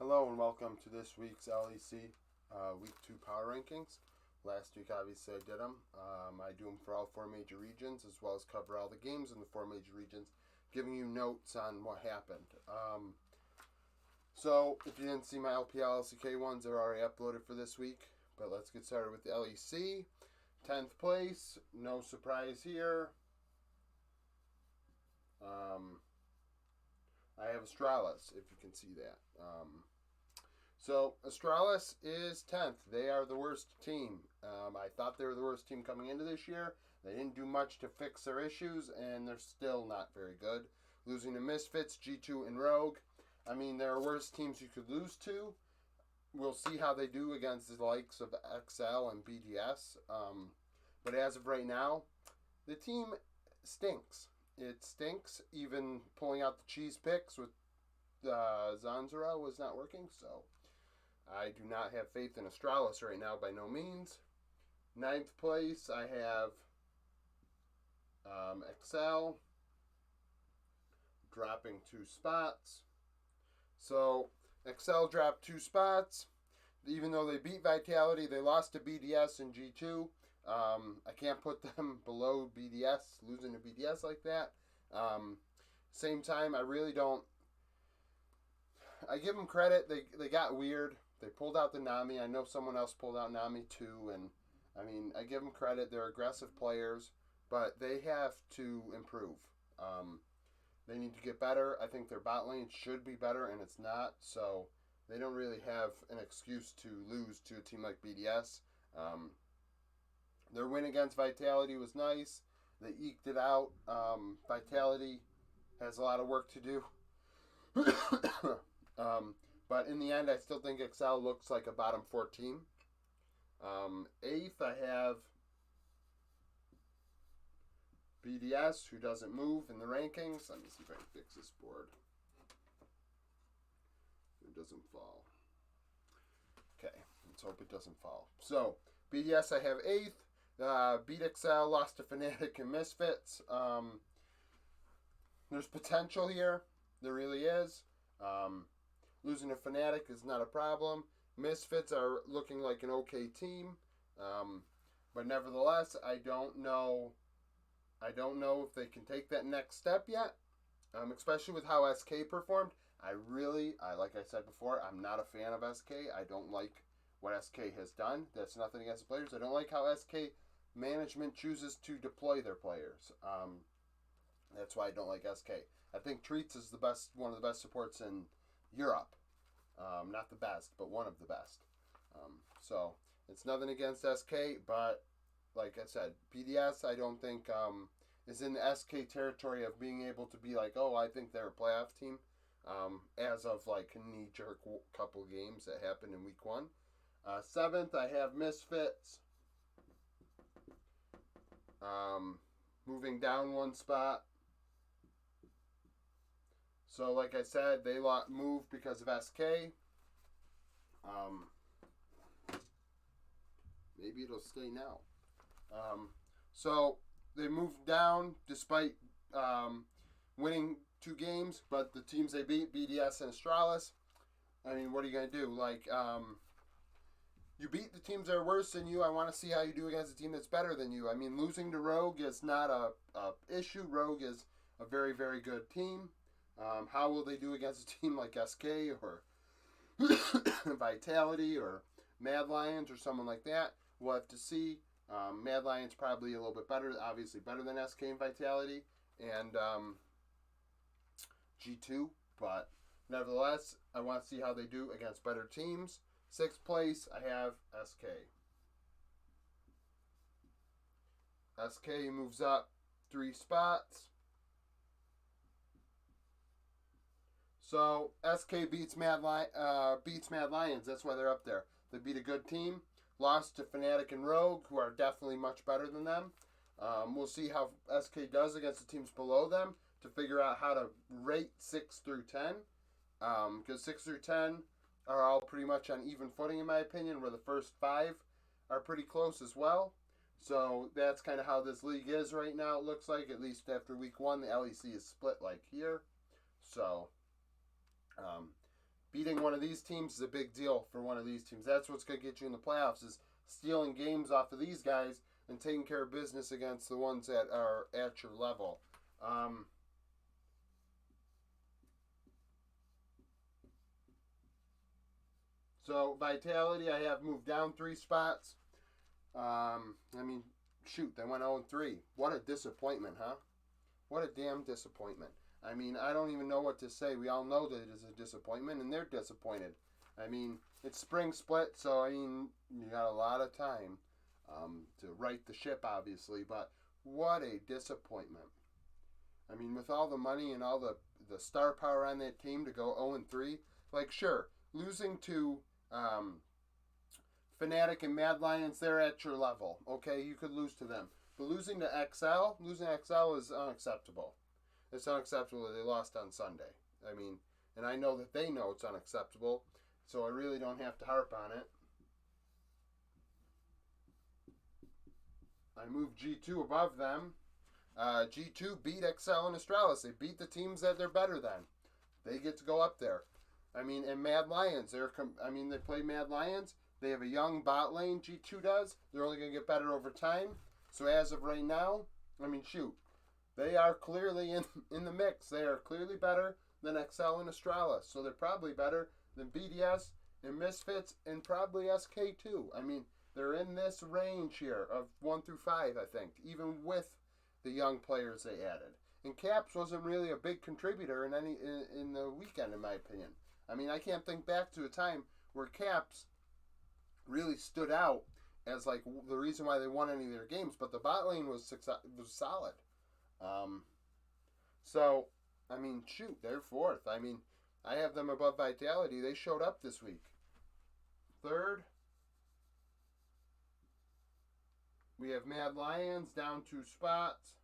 Hello and welcome to this week's LEC Week 2 Power Rankings. Last week, obviously, I did them. I do them for all four major regions, as well as cover all the games in the four major regions, giving you notes on what happened. So, if you didn't see my LPL LCK ones, they're already uploaded for this week. But let's get started with the LEC. 10th place, no surprise here. I have Astralis, if you can see that. So Astralis is 10th. They are the worst team. I thought they were the worst team coming into this year. They didn't do much to fix their issues, and they're still not very good. Losing to Misfits, G2, and Rogue. I mean, there are worse teams you could lose to. We'll see how they do against the likes of XL and BDS. But as of right now, the team stinks. It stinks. Even pulling out the cheese picks with Zanzara was not working, so I do not have faith in Astralis right now by no means. 9th place, I have XL dropping 2 spots. So XL dropped 2 spots. Even though they beat Vitality, they lost to BDS and G2. I can't put them below BDS, losing to BDS like that. Same time, I really don't. I give them credit. They got weird. They pulled out the Nami. I know someone else pulled out Nami too. And, I mean, I give them credit. They're aggressive players. But they have to improve. They need to get better. I think their bot lane should be better, and it's not. So they don't really have an excuse to lose to a team like BDS. Their win against Vitality was nice. They eked it out. Vitality has a lot of work to do. But in the end, I still think XL looks like a bottom 4 team. 8th, I have BDS, who doesn't move in the rankings. Let me see if I can fix this board. It doesn't fall. Okay, let's hope it doesn't fall. So, BDS, I have 8th. Beat XL, lost to Fnatic and Misfits. There's potential here. There really is. Losing to Fnatic is not a problem. Misfits are looking like an okay team. But nevertheless, I don't know if they can take that next step yet. Especially with how SK performed. Like I said before, I'm not a fan of SK. I don't like what SK has done. That's nothing against the players. I don't like how SK management chooses to deploy their players. That's why I don't like SK. I think Treats is one of the best supports in Europe. Not the best, but one of the best. So it's nothing against SK, but like I said, BDS I don't think is in the SK territory of being able to be like, oh, I think they're a playoff team. As of like a knee-jerk couple games that happened in week 1. 7th, I have Misfits. Moving down 1 spot. So, like I said, they moved because of SK. Maybe it'll stay now. So, they moved down despite winning 2 games, but the teams they beat, BDS and Astralis, I mean, what are you going to do? Like, you beat the teams that are worse than you. I want to see how you do against a team that's better than you. I mean, losing to Rogue is not a issue. Rogue is a very, very good team. How will they do against a team like SK or Vitality or Mad Lions or someone like that? We'll have to see. Mad Lions probably a little bit better, obviously better than SK and Vitality and G2, but nevertheless, I want to see how they do against better teams. 6th place, I have SK. SK moves up 3 spots. So SK beats Mad Lions. That's why they're up there. They beat a good team. Lost to Fnatic and Rogue, who are definitely much better than them. We'll see how SK does against the teams below them to figure out how to rate 6 through 10. Because 6 through 10 are all pretty much on even footing, in my opinion, where the first 5 are pretty close as well. So that's kind of how this league is right now, it looks like. At least after week 1, the LEC is split like here. So beating one of these teams is a big deal for one of these teams. That's what's going to get you in the playoffs, is stealing games off of these guys and taking care of business against the ones that are at your level. So Vitality, I have moved down 3 spots. Shoot, they went 0-3. What a disappointment, huh? What a damn disappointment. I mean, I don't even know what to say. We all know that it is a disappointment, and they're disappointed. I mean, it's spring split, so, I mean, you got a lot of time to right the ship, obviously, but what a disappointment. I mean, with all the money and all the star power on that team to go 0-3, like, sure, losing to Fnatic and Mad Lions, they're at your level, okay? You could lose to them. But losing to XL is unacceptable. It's unacceptable that they lost on Sunday. I mean, and I know that they know it's unacceptable, so I really don't have to harp on it. I moved G2 above them. G2 beat XL and Astralis. They beat the teams that they're better than. They get to go up there. I mean, and Mad Lions, they play Mad Lions. They have a young bot lane, G2 does. They're only going to get better over time. So as of right now, I mean, shoot. They are clearly in the mix. They are clearly better than XL and Astralis. So they're probably better than BDS and Misfits and probably SK too. I mean, they're in this range here of 1 through 5, I think, even with the young players they added. And Caps wasn't really a big contributor in the weekend, in my opinion. I mean, I can't think back to a time where Caps really stood out as like the reason why they won any of their games, but the bot lane was solid. So, I mean, shoot, they're 4th. I mean, I have them above Vitality. They showed up this week. 3rd, we have Mad Lions down 2 spots.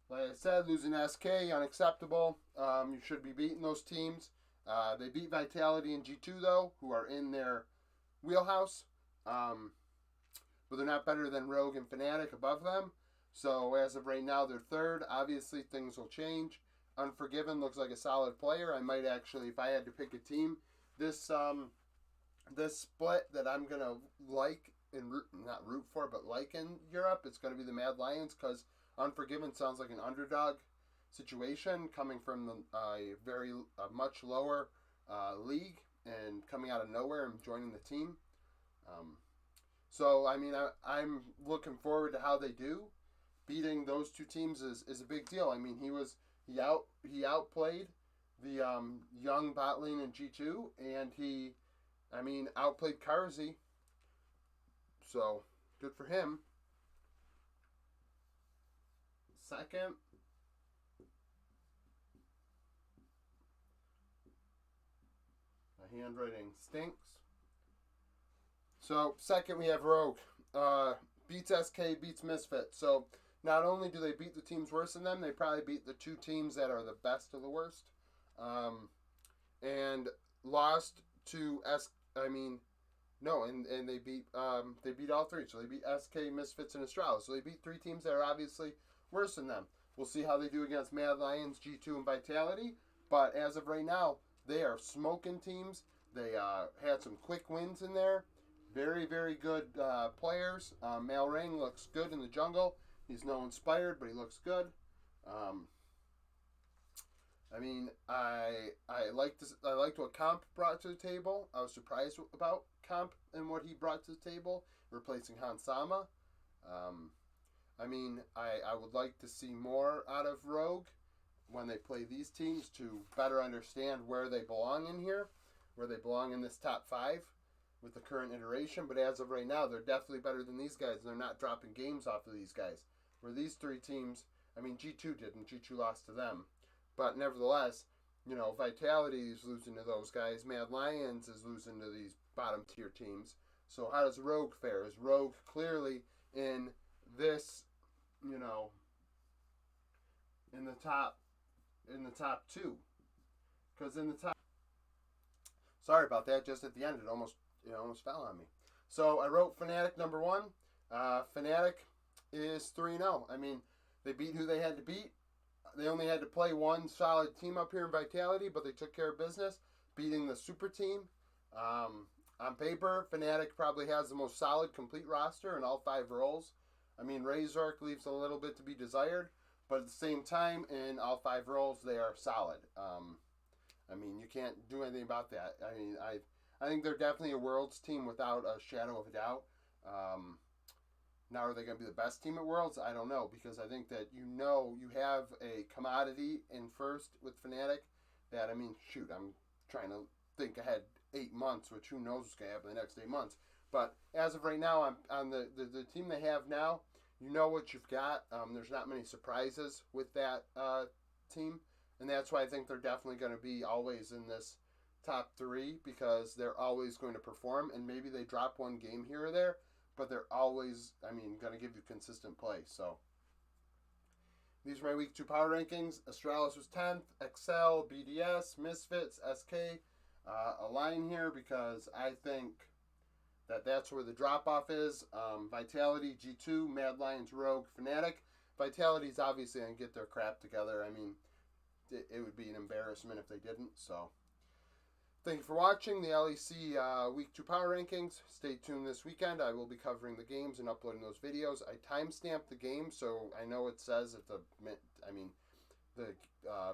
Like I said, losing SK, unacceptable. You should be beating those teams. They beat Vitality and G2, though, who are in their wheelhouse. But they're not better than Rogue and Fnatic above them. So as of right now, they're 3rd. Obviously, things will change. Unforgiven looks like a solid player. I might actually, if I had to pick a team, this split that I'm going to like and not root for, but like in Europe, it's going to be the Mad Lions, because Unforgiven sounds like an underdog situation coming from a much lower league and coming out of nowhere and joining the team. So, I mean, I'm looking forward to how they do. Beating those 2 teams is a big deal. I mean, he outplayed the young bot lane in G2, and he outplayed Karzi. So, good for him. 2nd, my handwriting stinks. So, 2nd, we have Rogue. Beats SK, beats Misfit. So, not only do they beat the teams worse than them, they probably beat the 2 teams that are the best of the worst. And lost to and they beat all 3. So they beat SK, Misfits, and Astralis. So they beat 3 teams that are obviously worse than them. We'll see how they do against Mad Lions, G2, and Vitality. But as of right now, they are smoking teams. They had some quick wins in there. Very, very good players. Malrang looks good in the jungle. He's no inspired, but he looks good. I liked what Comp brought to the table. I was surprised about Comp and what he brought to the table, replacing Hansama. I would like to see more out of Rogue when they play these teams to better understand where they belong in here, where they belong in this top 5 with the current iteration. But as of right now, they're definitely better than these guys. They're not dropping games off of these guys. Where these 3 teams, G2 didn't. G2 lost to them. But nevertheless, Vitality is losing to those guys. Mad Lions is losing to these bottom tier teams. So how does Rogue fare? Is Rogue clearly in this, in the top 2? Because in the top, sorry about that. Just at the end, it almost fell on me. So I wrote Fnatic number 1. Fnatic is 3-0. They beat who they had to beat. They only had to play one solid team up here in Vitality, but they took care of business. beating the super team. On paper, Fnatic probably has the most solid, complete roster in all 5 roles. I mean, Razork leaves a little bit to be desired, but at the same time, in all 5 roles, they are solid. I mean, you can't do anything about that. I mean, I think they're definitely a Worlds team without a shadow of a doubt. Now, are they going to be the best team at Worlds? I don't know, because I think that you have a commodity in first with Fnatic that, I mean, shoot, I'm trying to think ahead 8 months, which who knows what's going to happen in the next 8 months. But as of right now, on the team they have now, you know what you've got. There's not many surprises with that team, and that's why I think they're definitely going to be always in this top 3, because they're always going to perform, and maybe they drop one game here or there, but they're always, I mean, going to give you consistent play. So these are my week 2 power rankings. Astralis was 10th, Excel, BDS, Misfits, SK. A line here because I think that's where the drop-off is. Vitality, G2, Mad Lions, Rogue, Fnatic. Vitality's obviously going to get their crap together. I mean, it would be an embarrassment if they didn't. So, thank you for watching the LEC Week 2 Power Rankings. Stay tuned this weekend. I will be covering the games and uploading those videos. I timestamped the game, so I know it says at the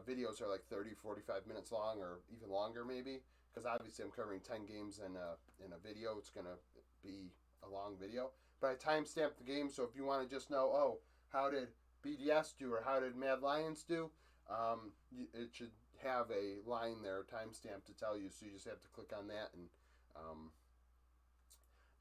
videos are like 30, 45 minutes long, or even longer maybe, because obviously I'm covering 10 games in a video. It's going to be a long video. But I timestamped the game, so if you want to just know, oh, how did BDS do, or how did Mad Lions do, it should have a line there, timestamp, to tell you, so you just have to click on that, and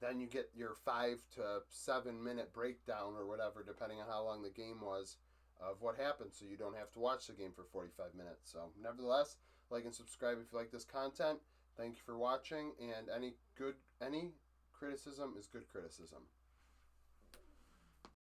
then you get your 5 to 7 minute breakdown or whatever, depending on how long the game was, of what happened, so you don't have to watch the game for 45 minutes. So, nevertheless, like and subscribe if you like this content. Thank you for watching, and any criticism is good criticism.